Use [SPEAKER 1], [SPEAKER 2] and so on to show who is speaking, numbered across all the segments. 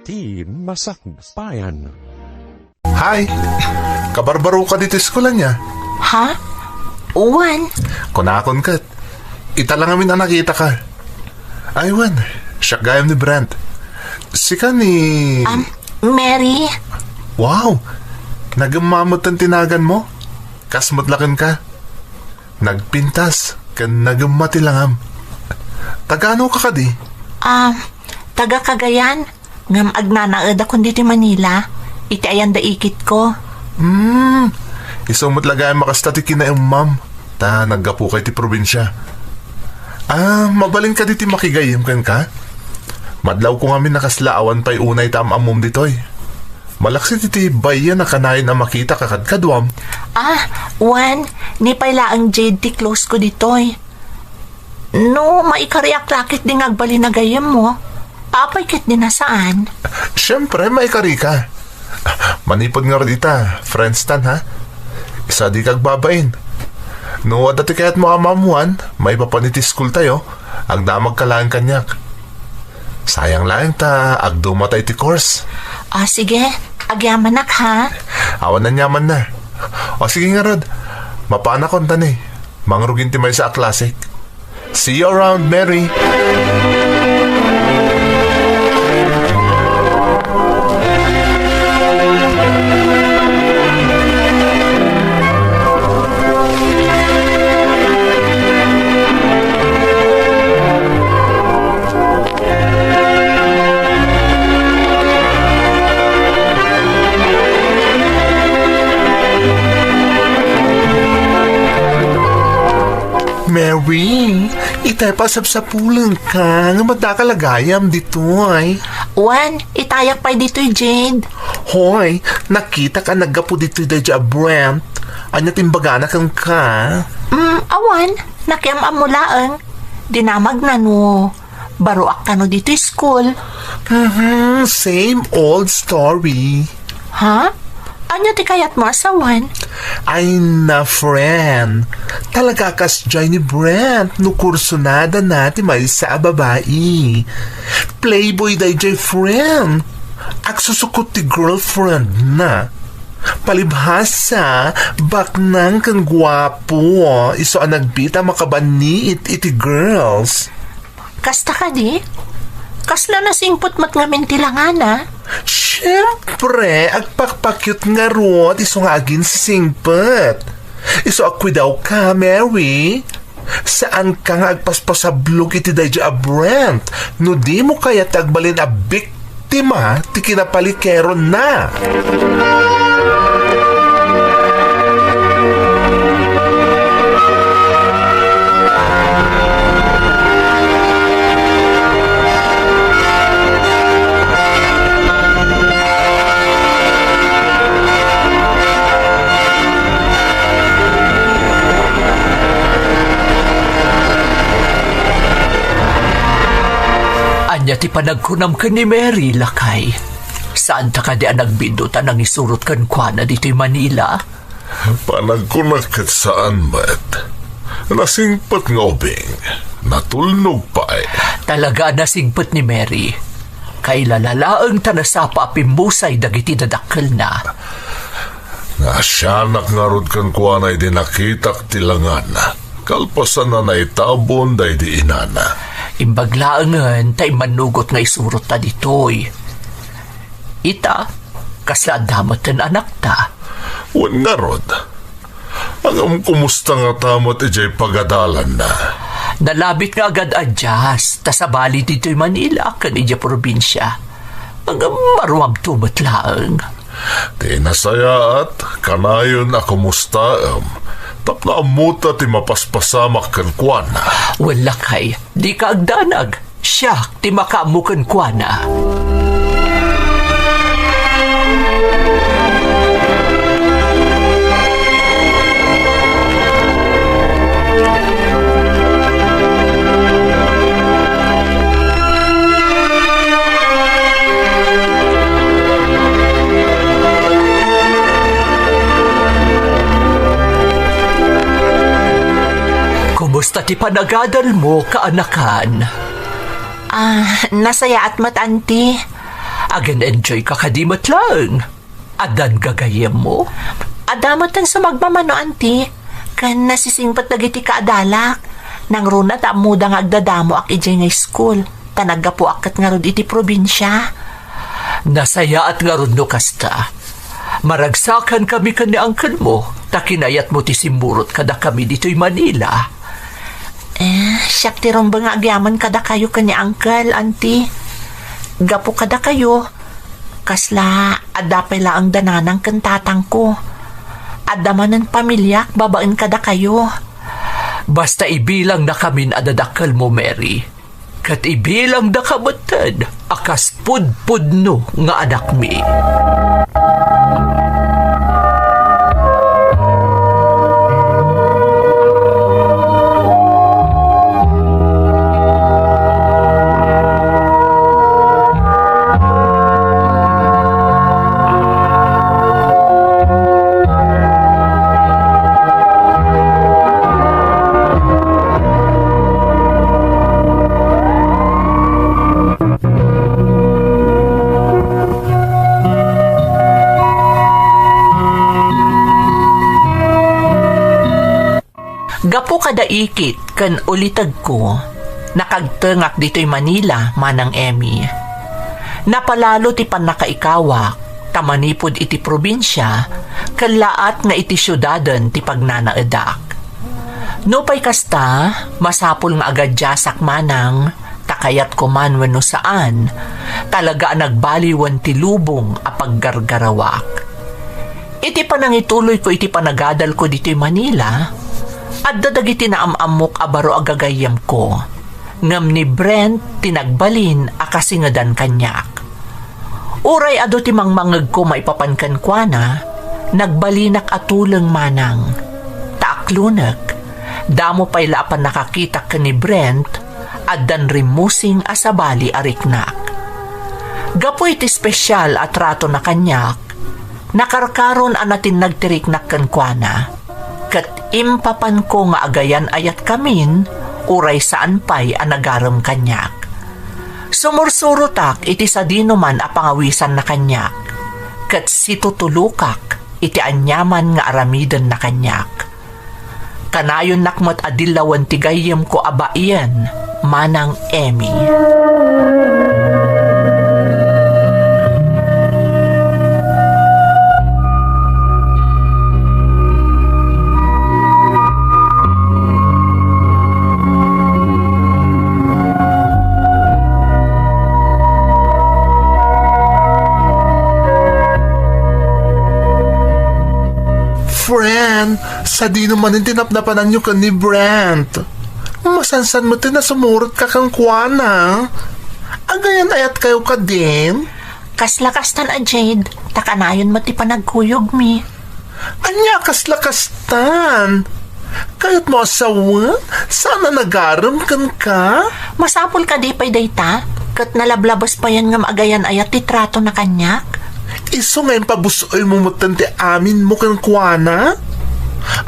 [SPEAKER 1] Ti masakbayan.
[SPEAKER 2] Hi! Kabarbaro ka dito eskwela niya.
[SPEAKER 3] Ha? Uwan?
[SPEAKER 2] Kunakon kat. Ita lang amin ang nakita ka. Aywan, siya gayam ni Brent. Sika ni...
[SPEAKER 3] Mary?
[SPEAKER 2] Wow! Nagamamot ang tinagan mo. Kasmutlakan ka. Nagpintas. Kan nagamati lang am. Tagano ka di?
[SPEAKER 3] Taga Cagayan. Ngam agnanaad ako dito Manila. Iti ayan daikit ko.
[SPEAKER 2] Isumot lagay makastatikin na yung ma'am. Ta, naggapu kay ti probinsya. Mabaling ka diti makigayim kan ka? Madlaw ko ngamin nakaslaawan pa'y unay tamamom ditoy. Malaksit iti bayan na kanayin na makita kakadkadwam.
[SPEAKER 3] Juan, ni pala ang Jade ti close ko ditoy. No, maikariak lakit di ngagbali na gayam mo. Apay kit din na saan?
[SPEAKER 2] Siyempre, may kari ka. Manipod nga rin ita, friends tan ha? Isa di kagbabain. No, dati kaya't mo amamuan, may papaniti school tayo, ang damag kalaan kanyak. Sayang lang ta, agdumatay ti course.
[SPEAKER 3] Sige, agyamanak ha?
[SPEAKER 2] Awan na nyaman na. O sige nga Rod, mapana kon tani. Mangrugin ti may sa classic. See you around, Mary. Mary, itay pasap sa pulang ka, nga madakalagayam dito ay.
[SPEAKER 3] Juan, itayak pa dito'y Jade.
[SPEAKER 2] Hoy, nakita ka naggapo dito dadya Brent. Anya timbagana kang ka?
[SPEAKER 3] Awan, nakiam-amulaang. Dinamag na no. Baruak ka no dito'y school.
[SPEAKER 2] Same old story.
[SPEAKER 3] Ha? Anya ti kayat mo asawan?
[SPEAKER 2] Ay na, friend. Talaga kas dyan ni Brent no kurso nada natin may sa babae. Playboy day jay friend. Agsusukot ti girlfriend na. Palibhasa, baknang kang gwapo. Iso ang nagbita makabaniit iti girls.
[SPEAKER 3] Kasta ka di? Kasla na singpot mat nga mintilangana.
[SPEAKER 2] Siyempre, agpakpakyut nga ron, iso nga agin si singpet. Iso akwi daw ka, Mary. Saan ka nga agpaspasablog iti dadya a Brent? No di mo kaya tagbalin a biktima, ti kinapalikero na.
[SPEAKER 4] Anya ti panagkunam ka ni Mary, lakay. Saan ta ka di ang nagbindutan ang isurot kan kwa na dito'y Manila?
[SPEAKER 2] Panagkunak kat saan, Matt? Nasingpat nga ubing. Natulnog pa eh.
[SPEAKER 4] Talaga nasingpet ni Mary. Kay lalalaang tanasapa apimbusay dagiti dadakkel na.
[SPEAKER 2] Nasyanak nga rod kan kuha na idinakitak tilangan. Kalpasan na naitabon day di inana.
[SPEAKER 4] Imbaglaangan tay manugot nga isurot ta ditoy. Ita, kasla damat ang anak ta.
[SPEAKER 2] Wan nga rod. Ang kumusta nga tamot ijay pagadalan na.
[SPEAKER 4] Nalabit nga agad adjas, ta sa bali dito'y Manila, kan ija probinsya. Ang maruam tumatlaang.
[SPEAKER 2] Di nasaya at kanayon a kumusta tapna amuta ti mapaspasamak kan kuana.
[SPEAKER 4] Wala kay, di ka agdanag. Siya, ti makamukan kwa na. Kumusta ti panagadal mo, kaanakan?
[SPEAKER 3] Nasaya at matanti.
[SPEAKER 4] Agan enjoy ka kadimat lang. Adan gagayem mo.
[SPEAKER 3] Adamatan sa magmamano, auntie. Kan nasisingpat dagiti kaadalak. Nang runa ta muda nga agdadamo ak ijay nga school. Tanaga po akat nga rod iti probinsya.
[SPEAKER 4] Nasaya at nga ron no kasta. Maragsakan kami ka ni angkan mo. Takinayat mo ti simburot kada kami dito'y Manila.
[SPEAKER 3] Siyak ti romba nga agyaman kada kayo kanya uncle, auntie. Gapo kada kayo. Kasla, adapay la ang dananang kantatang ko. Adamanan pamilyak, babaen kada kayo.
[SPEAKER 4] Basta ibilang na kami adadakal mo, Mary. Kat ibilang na kamatad, akas pud-pud no nga anak mi.
[SPEAKER 3] Gapo kada ikit kan ulitag ko, nakagtengak dito'y Manila, manang Emmy. Napalalo ti panakaikawak, tamanipod iti probinsya, kalaat nga iti syudadan ti pagnanaedak. No pa'y kasta, masapul nga agad jasak manang, takayat ko man wano saan, talaga nagbaliwan ti lubong a paggargarawak. Iti panangituloy ko iti panagadal ko dito'y Manila, at dadagiti na amamok abaro agagayam ko. Ngam ni Brent tinagbalin akasingadan kanyak. Uray ado ti mangmangag ko maipapankan kwa na, nagbalinak atuleng manang. Taaklunag, damo pa'y laapan nakakita ka ni Brent, at dan rimusing asabali ariknak. Gapoy ti spesyal at rato na kanyak, nakarkaron anatin nagtiriknak kan kwa na. Kat impapan ko nga agayan ayat kamin, uray saan pa'y anagaram kanyak. Sumursurutak iti sa dinuman a pangawisan na kanyak, kat situtulukak iti anyaman nga aramidan na kanyak. Kanayon nakmat adilawan tigayem ko abaian, manang Emmy.
[SPEAKER 2] Friend, sa di naman yung tinapnapanan nyo ka ni Brent. Masansan mo tin na sumurot ka kang kuwana. Agayan ayat kayo ka din.
[SPEAKER 3] Kaslakastan a Jade, takanayon mati panagkuyog mi.
[SPEAKER 2] Anya kaslakastan. Kayat mo asawa? Sana nagaram kan ka?
[SPEAKER 3] Masapol ka di pa'y dayta, kat nalablabas pa yan nga maagayan ayat titrato na kanyak.
[SPEAKER 2] Iso ngayon pabusoy mo mutante amin mo kang kuwana?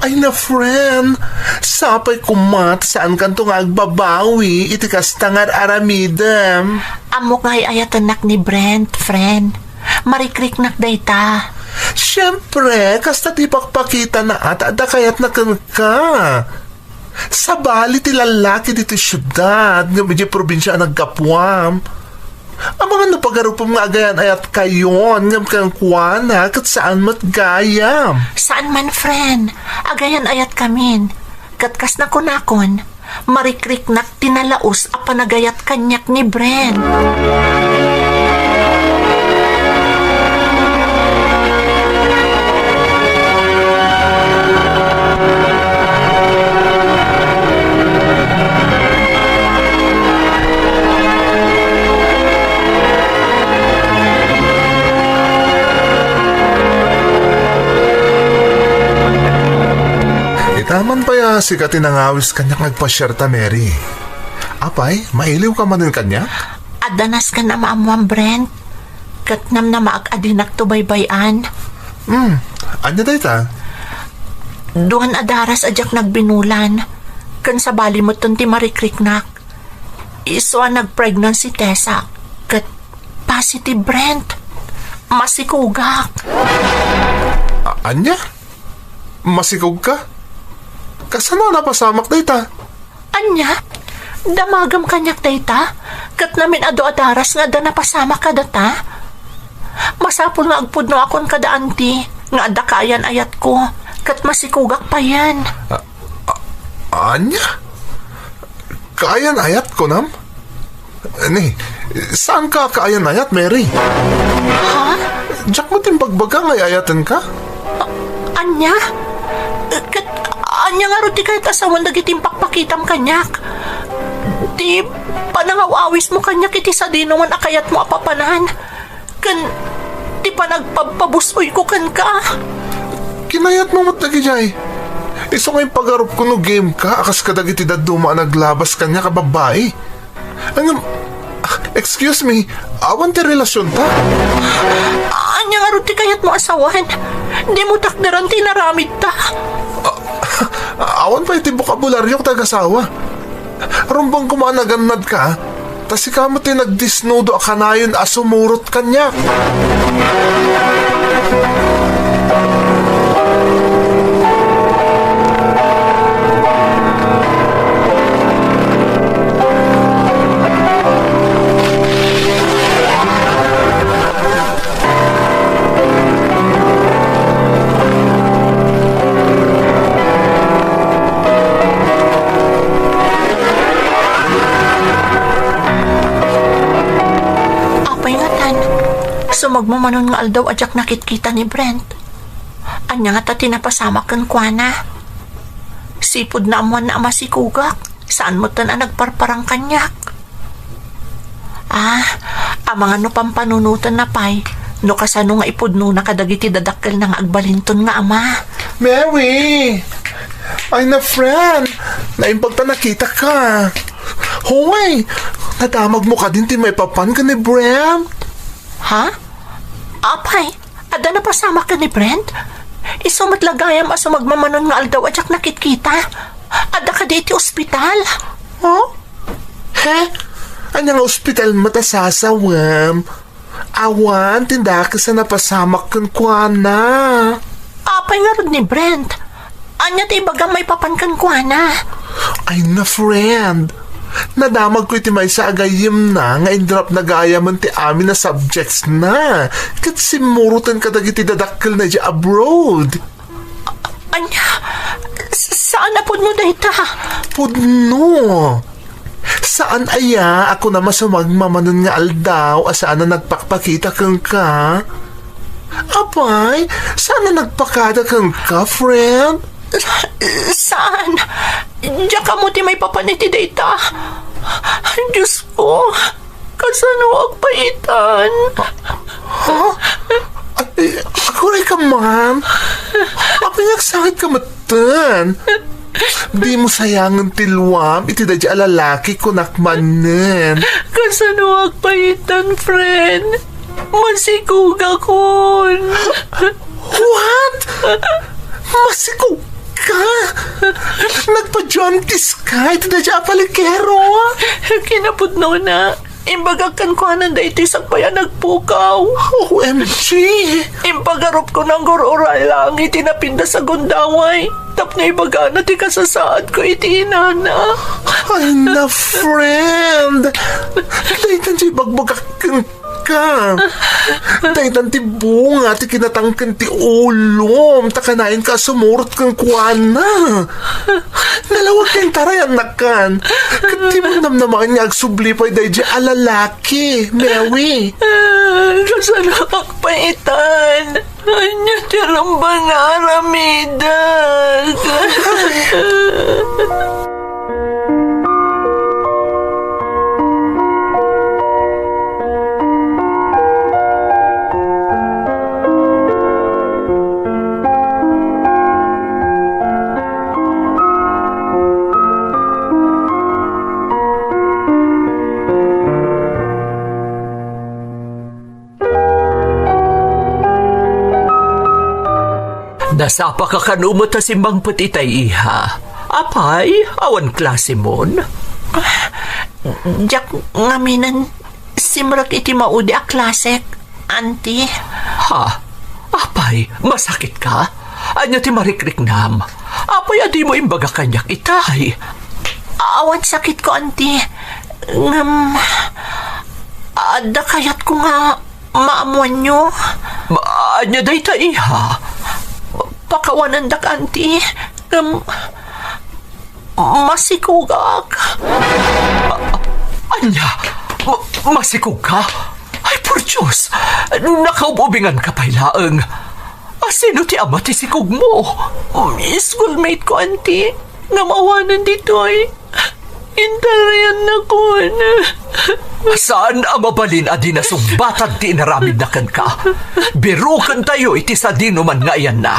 [SPEAKER 2] Ay na friend, sapay kumat saan kanto nga agbabawi iti kastangar aramidem.
[SPEAKER 3] Amok nga'y ayatanak ni Brent, friend. Marikriknak dayta.
[SPEAKER 2] Siyempre, kasta ti pakpakita na at ada kayat na ka. Sa bali ti lalaki dito syudad, nga medyo probinsya nagkapwam. Ang mga napagarupong nga agayan ayat kayon, ngam kang kuwana, kat saan matgayam.
[SPEAKER 3] Saan man, friend? Agayan ayat kamin. Katkas na kunakon. Marikriknak tinalaos a panagayat kanyak ni Brent.
[SPEAKER 2] Itaman pa ya si katinangawis kanyak nagpasyerta Mary. Apay, mailiw ka man din kanyak?
[SPEAKER 3] Adanas ka na maamuang Brent. Katnam na maag-adinak to baybayan.
[SPEAKER 2] Anya dayta?
[SPEAKER 3] Duhan adaras ajak nagbinulan. Kan sa bali mo ti marikriknak. Iso ang nag-pregnant si Tessa. Kat positive, Brent. Masikugak.
[SPEAKER 2] Anya? Masikog ka? Kasano napasamak dayta?
[SPEAKER 3] Anya, damagam kanyak dayta. Kat namin ado-adaras nga da napasama ka data. Masapol nga agpudno akon kada anti. Nga ada kaayan ayat ko. Kat masikugak pa yan.
[SPEAKER 2] Anya? Kaayan ayat ko, nam? Ni, saan ka kaayan ayat, Mary?
[SPEAKER 3] Ha?
[SPEAKER 2] Diyak mo din bagbaga nga ayatan ka?
[SPEAKER 3] Anya? Kat anya nga rin di kahit asawan nagitim pakpakitam kanyak. Di panangawawis mo kanyak iti sa dinuman akayat mo apapanan. Kan di pa nagpabusoy ko kan ka.
[SPEAKER 2] Kinayat mo mo't nagijay. Iso ngayong pag-arup ko no game ka, akas ka dagiti daduma naglabas kanya ka babae. Ano, excuse me, awan ti relasyon ta?
[SPEAKER 3] Anya nga rin di kahit mo asawan. Di mo takdaran tinaramid ta.
[SPEAKER 2] Awan pa iti bukabularyo k tagasawa. Rumbang kumanaganad ka, tas ikaw mo ti nagdisnudo akanayon asumurot kanya.
[SPEAKER 3] So magmamanon nga aldaw ajak nakitkita ni Brent. Anya nga ta tinapasama kan kuana. Sipod na amuan na masikugak. Saan mo tan nagparparang kanyak? Ang mga no pampanunutan na pay. No kasano nga ipudno na kadagiti dadakkel na nga agbalinton nga ama.
[SPEAKER 2] Mary! Ay na friend! Naimbag ta nakita ka. Hoy! Nadamag mo ka din ti may papan ka ni Brent.
[SPEAKER 3] Ha? Apay, ada na pasama ka ni Brent? Isumat lagayam aso magmamanon nga aldaw ajak nakitkita. Ada ka di iti ospital.
[SPEAKER 2] Huh? He? Anya nga ospital matasasawam? Awan, tinda ka sa napasamak kan kuana.
[SPEAKER 3] Apay nga rin ni Brent. Anya ti bagang may papankan kuana.
[SPEAKER 2] Ay na friend. Nadamag ko iti may sa agayim na nga indrop nagayaman ti amin na subjects na. Kat simurutan ka dagiti dadakkel na di abroad.
[SPEAKER 3] Anya, saan na pudno dayta?
[SPEAKER 2] Pudno. Saan aya ako na masumagmamanon nga aldaw asaan na nagpakpakita kang ka? Apay, saan na nagpakada kang ka, friend?
[SPEAKER 3] Saan? Diyan ka mo ti may papaniti dayta. Diyos ko, kasano agpaitan?
[SPEAKER 2] Huh? Ako rin ka, ma'am. Ako nagsakit ka matan. Di mo sayangan tilwam, iti da di alalaki ko nakmanen.
[SPEAKER 3] Kasano agpaitan, friend? Masikuga kon.
[SPEAKER 2] What? Masikog ka? Nagpa-jauntis ka? Ito na dyan palikero?
[SPEAKER 3] Kinapudno na. Imbagakan ko anan da iti sagpayan nagpukaw.
[SPEAKER 2] OMG!
[SPEAKER 3] Imbagarup ko ng gururay lang iti napinda sa gundaway. Tap na ibaga na ti kasasaad ko iti inana.
[SPEAKER 2] Ay na, friend! Dahil siya bagbagakan ka. Dahil ti bunga, ti kinatangkan ti ulom, takanayin ka sumurot kang kuwana. Nalawag kang tarayan na kan. Kati mo namnaman niya agsublipay dahil di alalaki, Mary.
[SPEAKER 3] Kasano akpaitan? Anya tiramba na aramidag.
[SPEAKER 4] Nasapa ka kanumot ta simbang petitay iha. Apay, awan klase mon?
[SPEAKER 3] Jak ngaminan Simrak iti maudi a klasek, auntie.
[SPEAKER 4] Ha? Apay, masakit ka? Anya ti marikriknam. Apay, adi mo imbaga kanyak itay.
[SPEAKER 3] Awan sakit ko, auntie. Ada kayat ko nga maamuan nyo.
[SPEAKER 4] Anya day ta iha.
[SPEAKER 3] Pakawanan dak, auntie. Masikugak.
[SPEAKER 4] Anya, masikog ka? Ay, por Diyos, nakaububingan ka pa'y laeng. Sino ti ama ti sikog mo?
[SPEAKER 3] Schoolmate ko, auntie. Namawanan dito ay. Intarayan na ko na.
[SPEAKER 4] Saan ang mabalin adi na sumbatag ti inaramid na kan ka? Birukan tayo iti sa di naman nga yan na.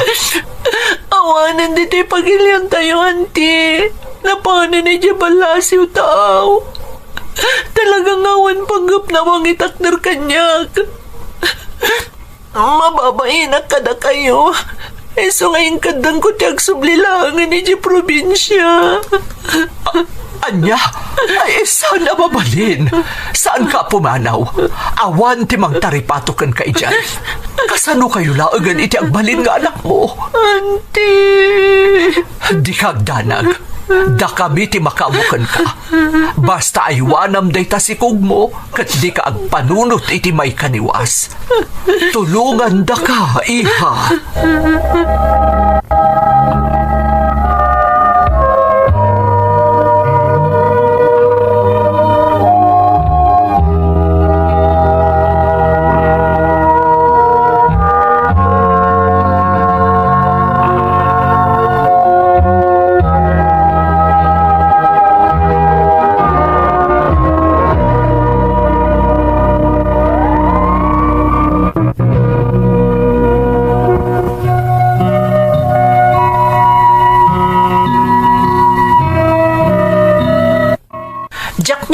[SPEAKER 3] Awanan dito pagilian tayo, auntie. Napanan ni Jabalasiw tao. Talagang awan panggap na mangitak ner kanyak. Mababain na kada kayo. So ngayon kadang ko tiyag sublilangan ni di probinsya.
[SPEAKER 4] Anya, ay saan na mabalin? Saan ka pumanaw? Awan ti mang taripatokan ka iyan. Kasano kayo laogan iti agbalin nga anak mo?
[SPEAKER 3] Auntie!
[SPEAKER 4] Di kagdanag. Da kami ti makamukan ka. Basta aywanam day tasikog mo, kat di ka agpanunot iti may kaniwas. Tulungan da ka, iha.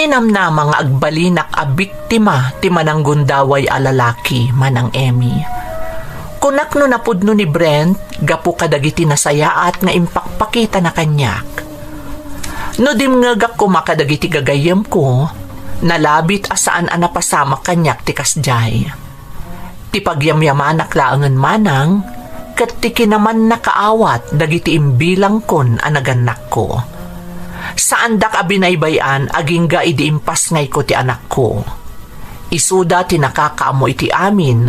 [SPEAKER 3] Ninamnamang agbalinak a biktima ti manang gundaway a lalaki manang Emmy. Kunak no napudno ni Brent, gapu kadagiti nasayaat nga impakpakita na kanyak. No dimngagak ko makadagiti gagayem ko, nalabit asaan a napasama kanyak ti kasjay. Ti pagyamyamanak laangan manang, kat ti kinaman nakaawat dagiti imbilang kon a naganak ko. Saan dak abinaybayan aging ga idiimpas ngay ko ti anak ko. Isuda ti nakakaamo iti amin,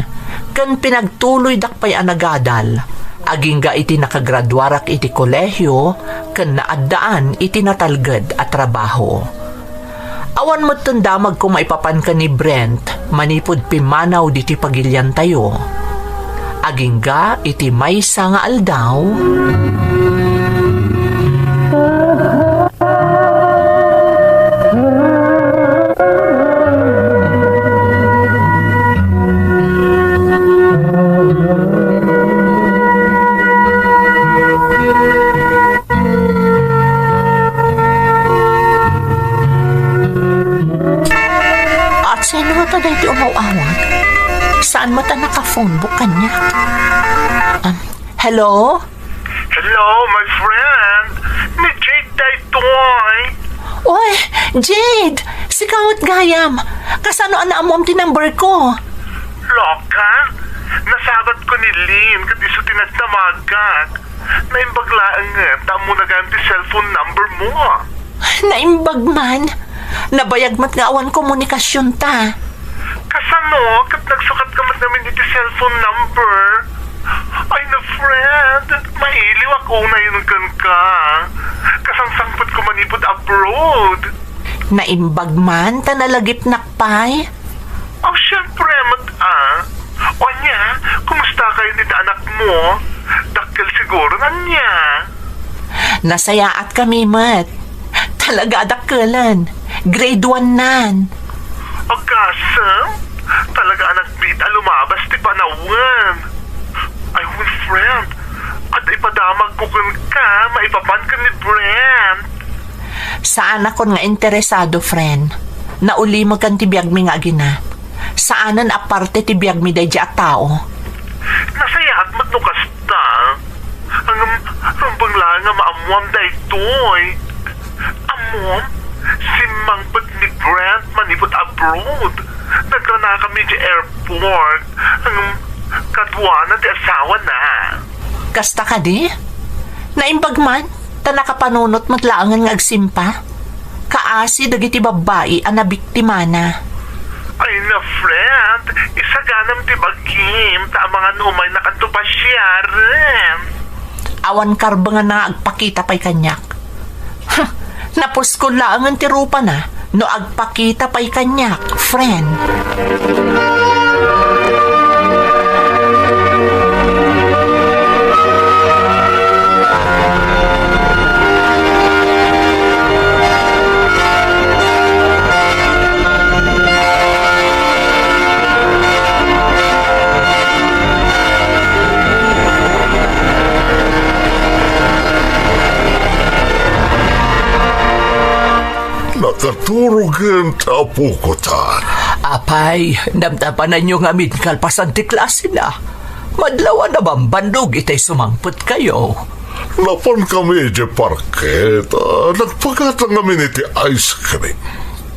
[SPEAKER 3] kan pinagtuloy dak pay anagadal, aging ga iti nakagraduarak iti kolehyo, kan naaddaan iti natalged at trabaho. Awan mo't tandamag ko maipapan ka ni Brent, manipod pimanaw diti pagilyan tayo. Aging ga iti maysa nga aldaw, dahil umaw-awag. Saan mata naka-phone book kanya? Hello?
[SPEAKER 2] Hello, my friend. Ni Jade daytoy.
[SPEAKER 3] Oy, Jade! Sikawat gayam. Kasano anaamom ti number ko?
[SPEAKER 2] Loka? Nasabat ko ni Lynn kat iso tinagdamagak. Naimbaglaan nga, tamo na ganti cellphone number mo.
[SPEAKER 3] Naimbag man. Nabayag mat nga awan komunikasyon ta.
[SPEAKER 2] Kasano, kat nagsukat ka mas namin iti cellphone number. Ay na friend, mailiw ako na yun ka. Kasangsangpot ko manipod abroad.
[SPEAKER 3] Naimbag man, tanalagip nakpay.
[SPEAKER 2] Oh, syempre, O niya, kumusta kayo nito anak mo? Dakkel siguro na niya.
[SPEAKER 3] Nasayaat kami, mat. Talaga dakkelan. Grade 1 nan.
[SPEAKER 2] Agasam? Talaga anak bita lumabas ti panawan. Ay, friend, at ipadamag ko ka, maipapan ka ni Brent.
[SPEAKER 3] Saan ako nga interesado, friend? Nauli mo kan tibiyag mi nga gina. Saanan aparte tibiyag mi day at tao?
[SPEAKER 2] Nasaya at matnukas ta. Ang bangla nga maamuam day toy. Amuam? Si Mangpet ni Brent manipot abroad. Nagkana kami di airport. Ang kadwa na di asawa na.
[SPEAKER 3] Kasta ka di? Naimbag man, ta nakapanunot matlaangan nga agsimpa. Kaasi dagiti babae ang nabiktima na.
[SPEAKER 2] Ay na, friend. Isa ganam ti bagim. Ta mga numay nakatupasyar.
[SPEAKER 3] Awan karba nga na agpakita pa'y kanyak. Napos ko lang ang tirupa na no agpakita pa'y kanyak, friend.
[SPEAKER 2] Nakaturugan ta po ko ta.
[SPEAKER 4] Apay, namtapanan nyo nga kalpasan ti klase na. Madlawan na bang bandog itay sumangpot kayo?
[SPEAKER 5] Lapan kami di parket, nagpagatan kami niti ice cream.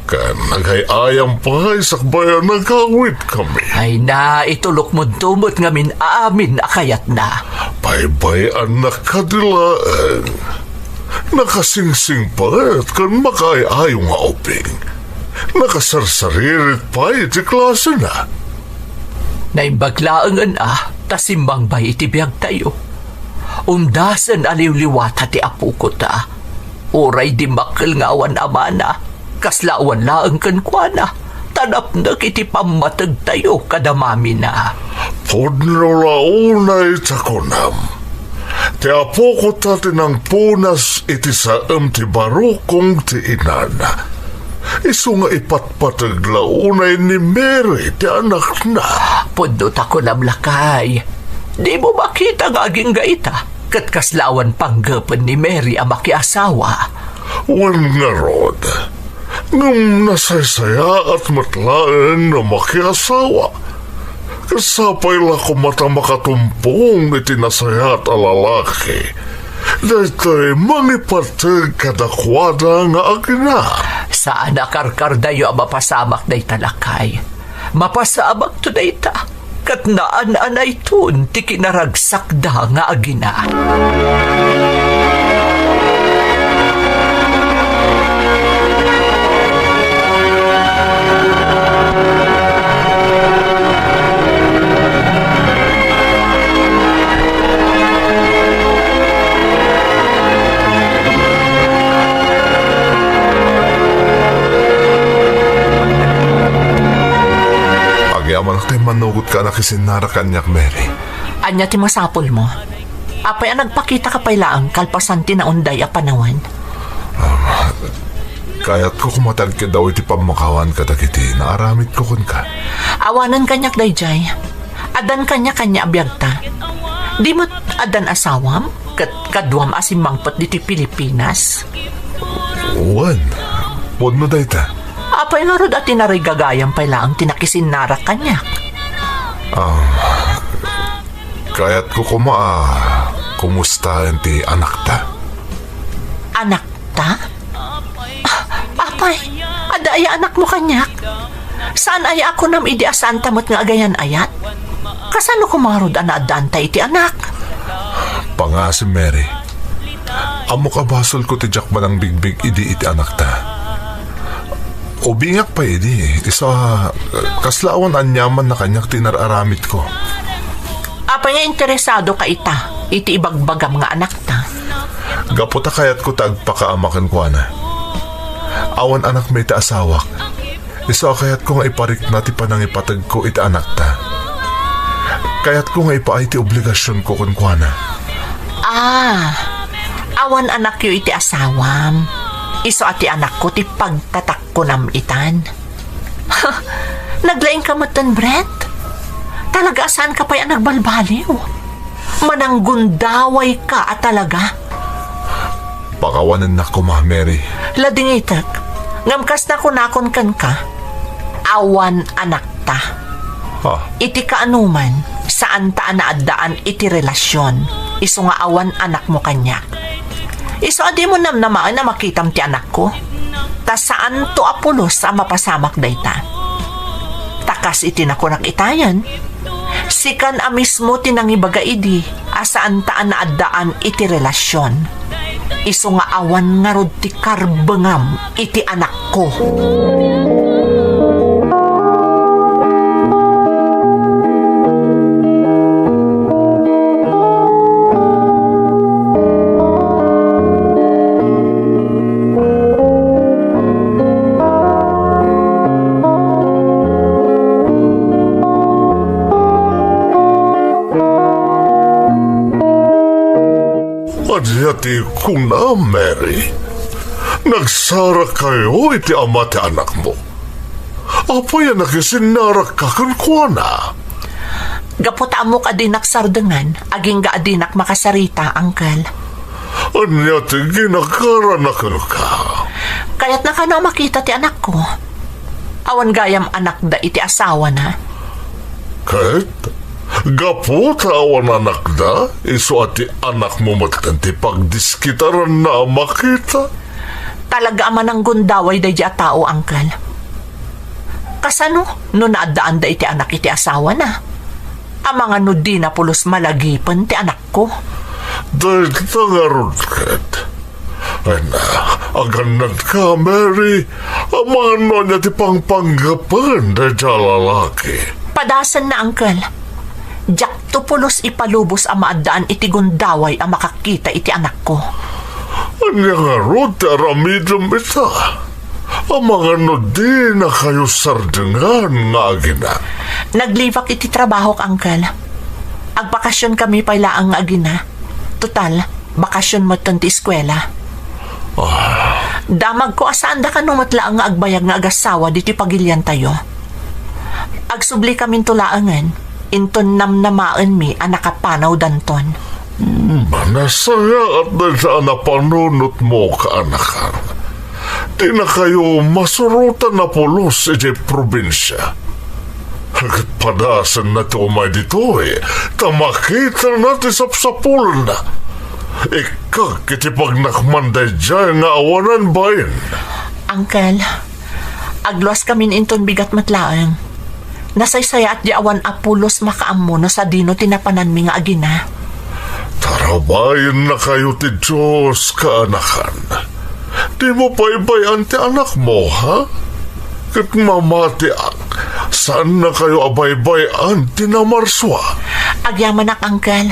[SPEAKER 5] Kan nagayayang pa sakbayan nagawit kami.
[SPEAKER 4] Ay na, itulok mo tumot ngamin amin akayat na.
[SPEAKER 5] Baybayan na kadilaan. Nakasingsing pa at kan makayayong nga oping. Nakasarsaririt pa iti klase na.
[SPEAKER 4] Naimbaglaangan tasimbang ba itibiyag tayo. Umdasan aliw-liwata ti apo ko ta. Oray di makal nga awan amana. Kaslaawan laang kan kwa na. Tanap na kiti pamatag tayo kadamami na.
[SPEAKER 5] Podno launay takonam. Ti apo ko ta tinang punas iti saam ti barukong ti inana. Isu nga ipatpatag launay ni Mary ti anak na.
[SPEAKER 4] Pundot ako namlakay. Di mo makita nga aging gaita. Kat kaslawan panggapan ni Mary ang makiasawa.
[SPEAKER 5] Wan nga rod. Ngam nasaysaya at matlaan na makiasawa. Kasapay la ko mata makatumpong iti nasayat a lalaki. Dahil mangipatag kadakwada nga agina.
[SPEAKER 4] Saan akarkar dayo ang mapasamak day talakay. Mapasamak to day ta. Kat naan-anay tun ti kinaragsak da nga agina.
[SPEAKER 5] Yaman kay manugot ka na kisinara kanyak, Mary.
[SPEAKER 3] Anya ti masapol mo. Apay ang nagpakita ka pa'y laang kalpasan ti na unday a panawan.
[SPEAKER 5] Kaya't ko kumatag ka daw iti pamakawan ka dagiti naaramit ko kun ka.
[SPEAKER 3] Awanan kanyak dayjay. Adan kanya abiyagta. Di mo adan asawam? Kadwam asimangpat diti Pilipinas?
[SPEAKER 5] Wan, podno day ta.
[SPEAKER 3] Apay nga rod at tinarigagayang pa'y laang tinakisin narak kanyak.
[SPEAKER 5] Kaya't ko kumustahan ti anak ta.
[SPEAKER 3] Anak ta? Apay, ada ay anak mo kanyak. Saan ay ako nam idi asaan tamot nga agayan ayat? Kasano kumarod anaadaan ta iti anak?
[SPEAKER 5] Panga si Mary. Amo kabasol ko ti Jack manang bigbig idi iti anak ta. Ubingak pa idi. Isa kaslawan anyaman na kanyak tinararamit ko.
[SPEAKER 3] Apay nga interesado ka ita, iti ibagbagam nga anak ta.
[SPEAKER 5] Gaputa kayat ko tagpakaamakan ko na. Awan anak may ta asawak. Isa kayat ko nga iparik na ti panang ipatag ko iti anak ta. Kayat ko nga ipaay ti obligasyon ko kun kwa na.
[SPEAKER 3] Awan anak yu iti asawam. Iso ati anak ko ti pagtatak ko nam itan. Naglaing kamatan, Brett? Talaga saan ka pa'y nagbalbaliw? Mananggundaway ka at talaga.
[SPEAKER 5] Pakawanan na ko, Ma Mary.
[SPEAKER 3] Ladingitak, ngamkas na kunakon kan ka. Awan anak ta. Iti kaanuman, saan ta anaadaan iti relasyon. Iso nga awan anak mo kanyak. Iso adi mo namaan na makitam ti anak ko. Ta saan to apulos sa mapasamak dayta. Kas itinako nakitayan. Sikan a mismo tinangibaga idi asaan taan na addaan iti relasyon. Iso nga awan nga rod ti karbengam iti anak ko.
[SPEAKER 5] Adyati kung na, Mary. Nagsara kayo iti ama ti anak mo. Apa yan nakisinarak ka kuana?
[SPEAKER 3] Gaputa mo ka dinak sardengan, aging ga adinak makasarita, angkal.
[SPEAKER 5] Anya ti ginakaranakal ka.
[SPEAKER 3] Kaya't na ka na makita ti anak ko. Awan gayam anak da iti asawa na.
[SPEAKER 5] Kahit gapo awan anak da, iso ati anak mo matanti pagdiskitaran na makita.
[SPEAKER 3] Talaga ama ng gundaway da a tao, angkal. Kasano, no naadaan da iti anak iti asawa na. Ang mga nudi na pulos malagipan ti anak ko.
[SPEAKER 5] Dahil tangarod kat. Ay na, aganad ka, Mary. Ang mga nonya ti pangpanggapan dahil sa lalaki.
[SPEAKER 3] Padasan na, angkal. Diyak to pulos ipalubos ang maadaan iti gundaway ang makakita iti anak ko.
[SPEAKER 5] Anya nga rod, aramidam ita. Ang mga nudi na kayo sardengan nga agina.
[SPEAKER 3] Naglivak iti trabaho, angkal. Agbakasyon kami pala ang agina. Total, bakasyon mo ti eskwela. Damag ko asaan da ka numatla ang agbayag nga agasawa diti pagilyan tayo. Agsubli kami tulaangan, inton namnamaan mi ang nakapanaw danton.
[SPEAKER 5] Manasaya at dahil sa napanunot mo kaanakan. Di na kayo masurutan na pulos sa probinsya. Hagit padasan na ito umay dito tamakita natin sapsapulan na. Ika, kiti pag nakmanday dyan nga awanan bayan.
[SPEAKER 3] Angkel, agluas kami inton bigat matlaang. Nasaysaya at di awan apulos makaammo no sa dino tinapanan mi nga agina.
[SPEAKER 5] Tarabayan na kayo ti Diyos kaanakan. Di mo paibayan ti anak mo, ha? Kat mamati saan na kayo abaybayan ti namarswa?
[SPEAKER 3] Agyaman ak, angkel.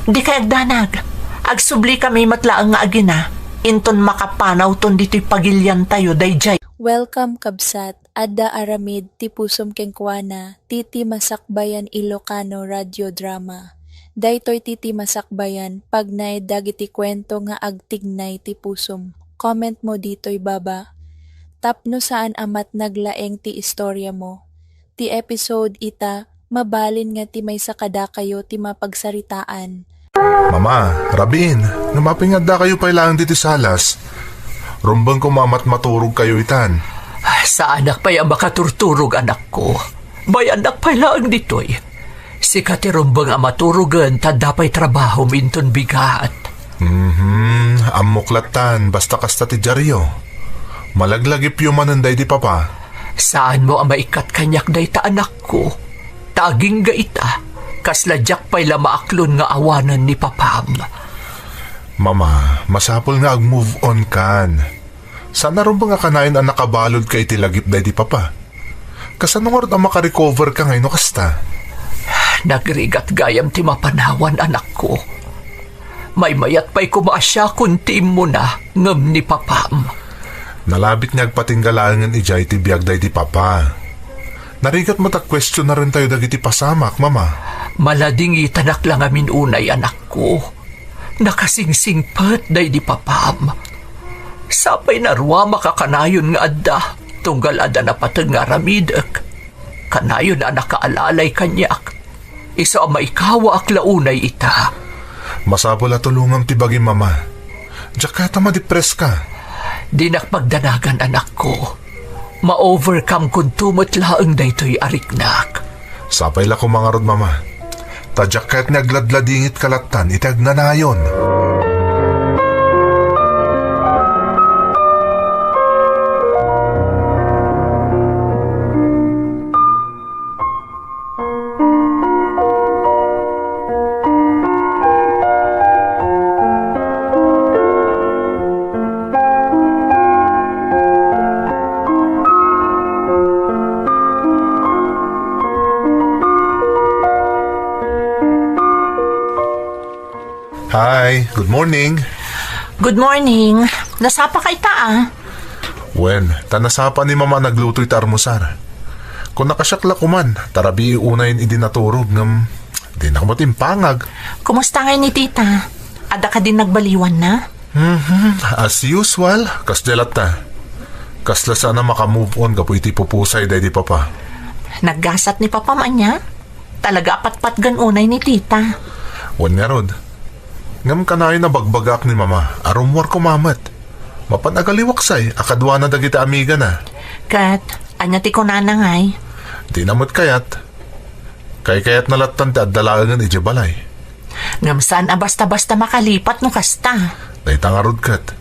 [SPEAKER 3] Di kay agdanag. Agsubli kami matlaang nga agina. Inton makapanaw ton dito'y pagilyan tayo, dayjay.
[SPEAKER 6] Welcome kabsat, adda aramid ti pusom kengkwana, titi masakbayan Ilocano radio drama. Daytoy titi masakbayan, pagnay dagiti kwento nga agtignay ti pusom. Comment mo dito'y baba. Tapno saan amat naglaeng ti istorya mo. Ti episode ita, mabalin nga ti may sakada kayo ti mapagsaritaan.
[SPEAKER 2] Mama, Rabin, namapingad da kayo pailangan dito salas. Rumbang kumamat maturog kayo itan.
[SPEAKER 4] Sa anak pa yung makaturturog anak ko. May anak pa lang dito'y. Si katirumbang ang maturugan tadapay trabaho minton bigat.
[SPEAKER 2] Amuklatan, basta kasta ti Jaryo. Malaglagip yung mananday di papa.
[SPEAKER 4] Saan mo ang maikat kanyak day ta anak ko? Taging gaita, kasladyak pa'y lamaaklon nga awanan ni papam.
[SPEAKER 2] Mama, masapol nga ag-move on kan. Sana rin ba nga kanain ang nakabalod kay tilagip day di papa? Kasano nga rin ang makarecover ka ngayon kasta?
[SPEAKER 4] Nagrigat gayam ti mapanawan anak ko. May mayat pa'y kumaasya kunti mo na ngam ni papam.
[SPEAKER 2] Nalabit nga agpatinggalaan ijay ti biyag day di papa. Narigat mo ta-question na rin tayo dagiti pasamak, mama.
[SPEAKER 4] Malading itanak lang amin unay anak ko. Nakasingsingpat day di papam. Sapay na ruwa makakanayon nga adda, tunggal adda na patag nga ramidak. Kanayon na nakaalalay kanyak. Isa ang maikawa ak launay ita.
[SPEAKER 2] Masapol at tulungang tibagi, mama. Diyak kata ma-depress ka.
[SPEAKER 4] Di nakpagdanagan anak ko. Ma-overcome kung tumot laang daytoy ariknak.
[SPEAKER 2] Sapay la ko mga rod, mama. Tadyak kahit nagladladingit kalatan, itag nanayon. Hi, good morning.
[SPEAKER 3] Good morning. Nasapa kay ta
[SPEAKER 2] Wen, tanasapa ni mama nagluto'y ta armusar. Kung nakasyakla ko man, tarabi unayin idinaturog ng di na kumatimpangag.
[SPEAKER 3] Kumusta nga ni tita? Ada ka din nagbaliwan na?
[SPEAKER 2] As usual, kas jalat ta. Kasla sana makamove on kapo iti pupusay day di papa.
[SPEAKER 3] Naggasat ni papa man niya? Talaga apat-pat ganunay ni tita.
[SPEAKER 2] Wen nga rod. Ngam kanayo na bagbagak ni mama, arumwar ko mamat. Mapanagaliwaksay, akadwa na dagita amiga na.
[SPEAKER 3] Kat, anya ti ko nanangay.
[SPEAKER 2] Di namot kayat. Kayat nalatan ti addalagan iti balay.
[SPEAKER 3] Ngamsan basta-basta makalipat no kasta.
[SPEAKER 2] Day tangarod kat.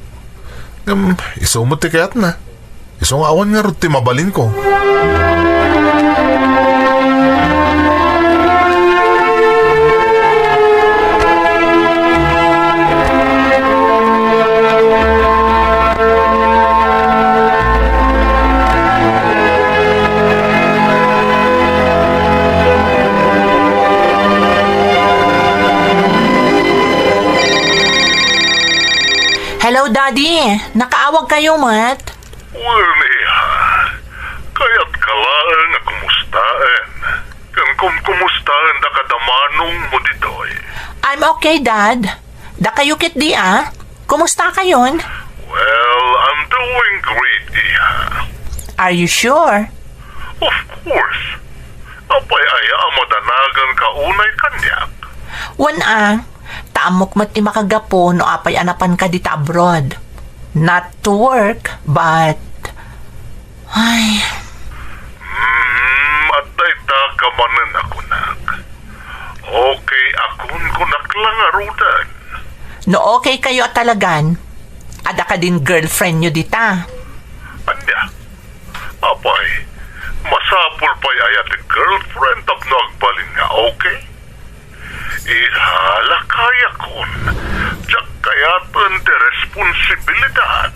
[SPEAKER 2] Ngam, isumot ti kayat na. Isong awan nga rod ti mabalin ko.
[SPEAKER 3] Hello, Daddy. Nakaawag kayo, Mat?
[SPEAKER 5] Well, Nia, kaya't kalaan na kumustaan. Kung kumustaan da kadamanong mo ditoy.
[SPEAKER 3] I'm okay, Dad. Da kayo kit di Kumusta kayon?
[SPEAKER 5] Well, I'm doing great, Iha.
[SPEAKER 3] Are you sure?
[SPEAKER 5] Of course. Apay aya madanagan ka unay kanyak.
[SPEAKER 3] Wan taamok mat ti makagapo no apay anapan ka dita abroad. Not to work, but... Ay,
[SPEAKER 5] At dayta kamanan ako nak. Okay akon kunak lang arudan.
[SPEAKER 3] no okay kayo at talagan. Ada ka din girlfriend nyo dita.
[SPEAKER 5] Anya, apay, masapul pa'y ayat girlfriend tap nagbalin nga, okay? Ihala kaya kon, tsak kayatan ti responsibilidad.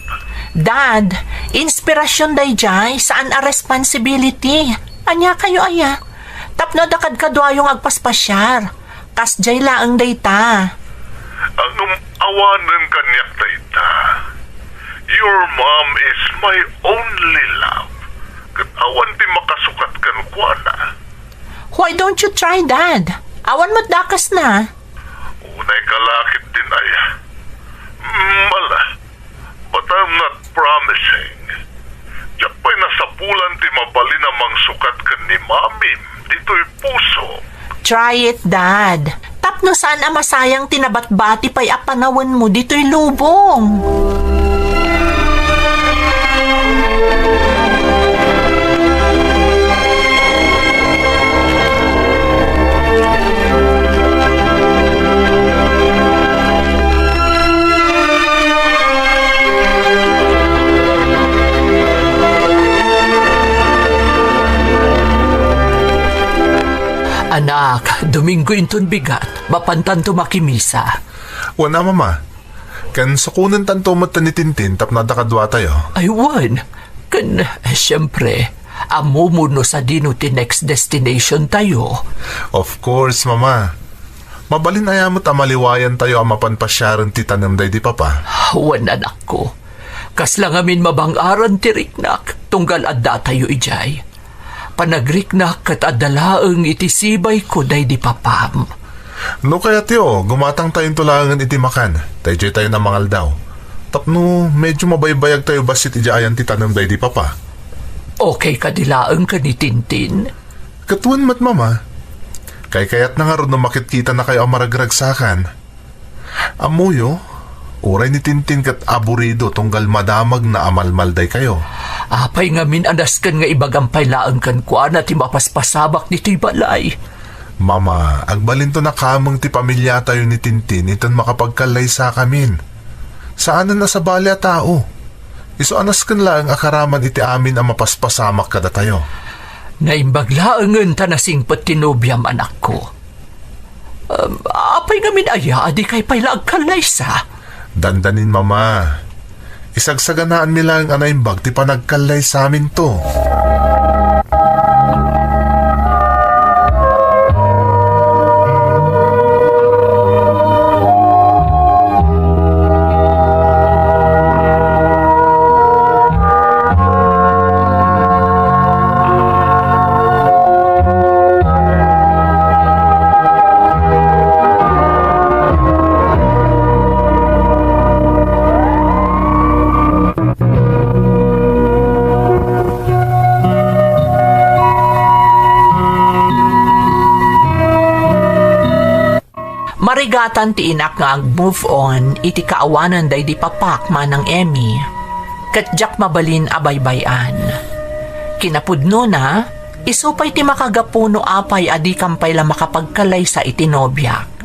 [SPEAKER 3] Dad, inspirasyon day jay, saan a responsibility? Anya kayo aya? Tapno dakad kadwayong agpaspasyar. Kas jay laang day ta.
[SPEAKER 5] Ang awanan kanyak dayta. Your mom is my only love. Kat awan ti makasukat kan kuana.
[SPEAKER 3] Why don't you try, Dad? Awan mo't dakas na.
[SPEAKER 5] Unay kalakit din ay. Mala. But I'm not promising. Diyak pa'y nasapulan ti mabalin namang sukat kan ni mami. Dito'y puso.
[SPEAKER 3] Try it, Dad. Tapno saan ang masayang tinabat-bati pa'y apanawan mo dito'y lubong.
[SPEAKER 4] Anak, Domingo inton bigat, mapantan to makimisa.
[SPEAKER 2] Wana mama. Kan sukunan tanto mata ni Tintin tap nadakadwa tayo.
[SPEAKER 4] Aywan, siyempre, amo mo no sa dino ti next destination tayo.
[SPEAKER 2] Of course, mama. Mabalin ayamot amaliwayan tayo ang mapanpasyaran ti tanam day di papa.
[SPEAKER 4] Wan anak ko, kas lang amin mabangaran ti riknak, tunggal adda tayo ijay. Panagriknak kat adalaang itisibay ko day di papam.
[SPEAKER 2] No kaya tiyo, gumatang tayong tulangan iti makan. Tayo tayo na mangal daw. Tapno, medyo mabaybayag tayo basit ijaayan ti tanam day di papa.
[SPEAKER 4] Okay ka dilaang ka ni Tintin?
[SPEAKER 2] Katuan mat mama. Kayat na nga ron makit-kita na kayo ang maragragsakan. Amuyo, uray ni Tintin kat aburido tunggal madamag na amalmalday kayo.
[SPEAKER 4] Apay nga min anaskan nga ibagampay laang kan kuan at mapaspasabak nito'y balay.
[SPEAKER 2] Mama, agbalin to na kamang ti pamilya tayo ni Tintin iton makapagkalay sa kamin. Saan na sa balya tao? Iso anas kan lang akaraman iti amin ang mapaspasamak kada tayo.
[SPEAKER 4] Naimbaglaangan tanasing patinubyam anak ko. Apay nga min aya, di kay pailag kalay sa.
[SPEAKER 2] Dandanin mama. Isagsaganaan nila ang anaimbag ti panagkalay sa amin to.
[SPEAKER 3] Marigatan ti inak nga ag-move on, iti kaawanan day di papak manang Emmy. Katjak mabalin abaybayan. Kinapudno na, isupay ti makagapuno apay adi kampay la makapagkalay sa itinobyak.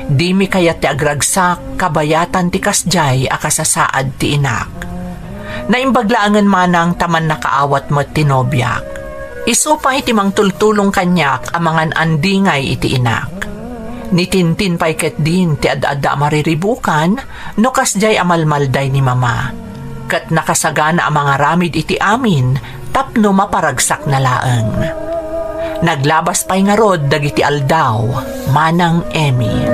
[SPEAKER 3] Di mi kayat ti agragsak, kabayatan ti kasjay akasasaad ti inak. Naimbaglaangan manang taman nakaawat mo tinobyak. Isupay ti mangtultulong kanyak amangan andingay iti inak. Nitintin pay ket din ti ad-adda mariribukan no kasjay amalmalday ni mama. Kat nakasagana ang mga ramid iti amin tapno maparagsak na laeng. Naglabas pay nga rod dagiti aldaw manang Emmy.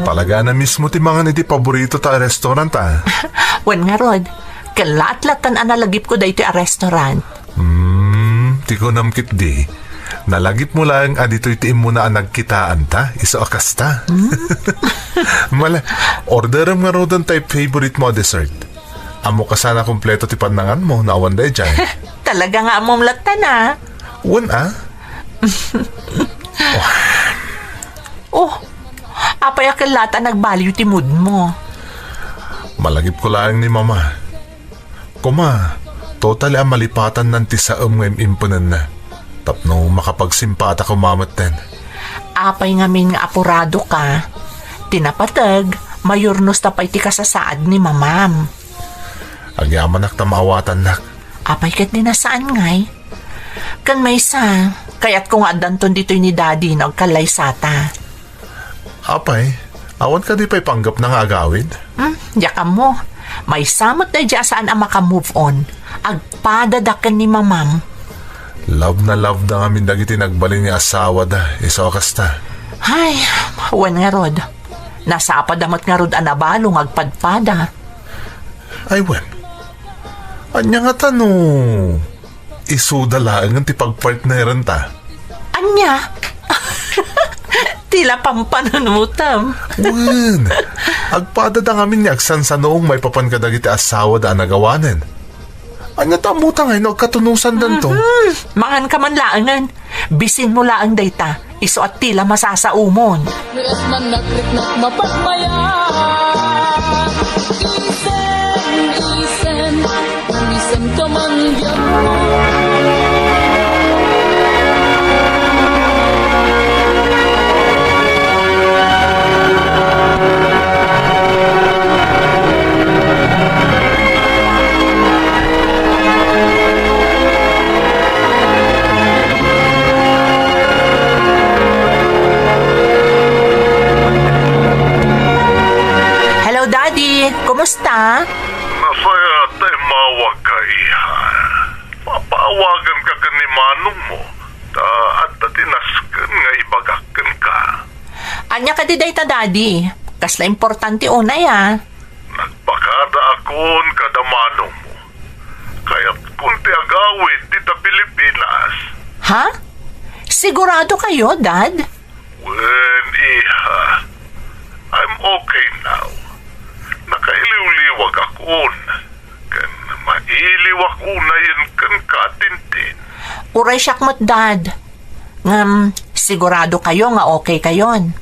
[SPEAKER 2] Talaga na mismo ti mga niti paborito ta restaurant
[SPEAKER 3] Wen nga rod, kalat-latan analagip ko dahito a restaurant.
[SPEAKER 2] Ti ko namkit di. Nalagip mo lang adito iti mo na nagkitaan ta, iso akas ta. Mala, orderam nga rodan tayo favorite mo dessert. Amo ka sana kompleto ti panangan mo, naawan day dyan.
[SPEAKER 3] Talaga nga among latan
[SPEAKER 2] Wan
[SPEAKER 3] Oh, apay akalata nagbaliw ti mood mo.
[SPEAKER 2] Malagip ko lang ni mama. Kuma, totally ang malipatan ng tisaam ngayong impunan na. Tapno makapagsimpata ko mamaten.
[SPEAKER 3] Apay ngamin nga apurado ka. Tinapatag, mayurnos tapay ti kasasaad ni mamam.
[SPEAKER 2] Agyaman nak tamawatan nak.
[SPEAKER 3] Apay kat ninasaan ngay. Kan may sa, kaya't kung adanton dito'y ni daddy nagkalay sata.
[SPEAKER 2] Apay, awan ka di pa'y panggap ng agawid?
[SPEAKER 3] Yakam mo. May samot na dya saan ang makamove on. Agpadadakan ni mamam.
[SPEAKER 2] Love na ngamin dagiti nagbalin ni asawa da, iso kasta.
[SPEAKER 3] Ay, wan nga rod. Nasa apadamat nga rod anabalong agpadpada.
[SPEAKER 2] Ay, wen. Anya nga tanong. Isudalaan ng tipagpartneran ta.
[SPEAKER 3] Anya? Tila pampanunutam.
[SPEAKER 2] Wen. Agpadada ngamin ni agsan sa noong may papan ka dagiti asawa da nagawanen. Anya tamuta ngay nagkatunusan danto.
[SPEAKER 3] Mangan ka man laangan. Bisin mo laang dayta. Iso at tila masasaumon.
[SPEAKER 7] Wes man nakriknak mapagmaya. Isen ka man diyan mo.
[SPEAKER 3] Hello, Daddy. Kumusta?
[SPEAKER 5] Masaya tayo mawag ka, iha. Papawagan ka ka ni manong mo. At tatinaskan nga ibagakan ka.
[SPEAKER 3] Anya ka di dayta, Daddy. Kasla importante unay,
[SPEAKER 5] Nagpakada akon kada manong mo. Kaya't kunti agawid dita Pilipinas.
[SPEAKER 3] Ha? Sigurado kayo, Dad?
[SPEAKER 5] Wen, iha. I'm okay now. Nakailiw-liwag akon. Kan mailiwak unayan kan katintin.
[SPEAKER 3] Uray syakmat, Dad. Sigurado kayo nga okay kayon.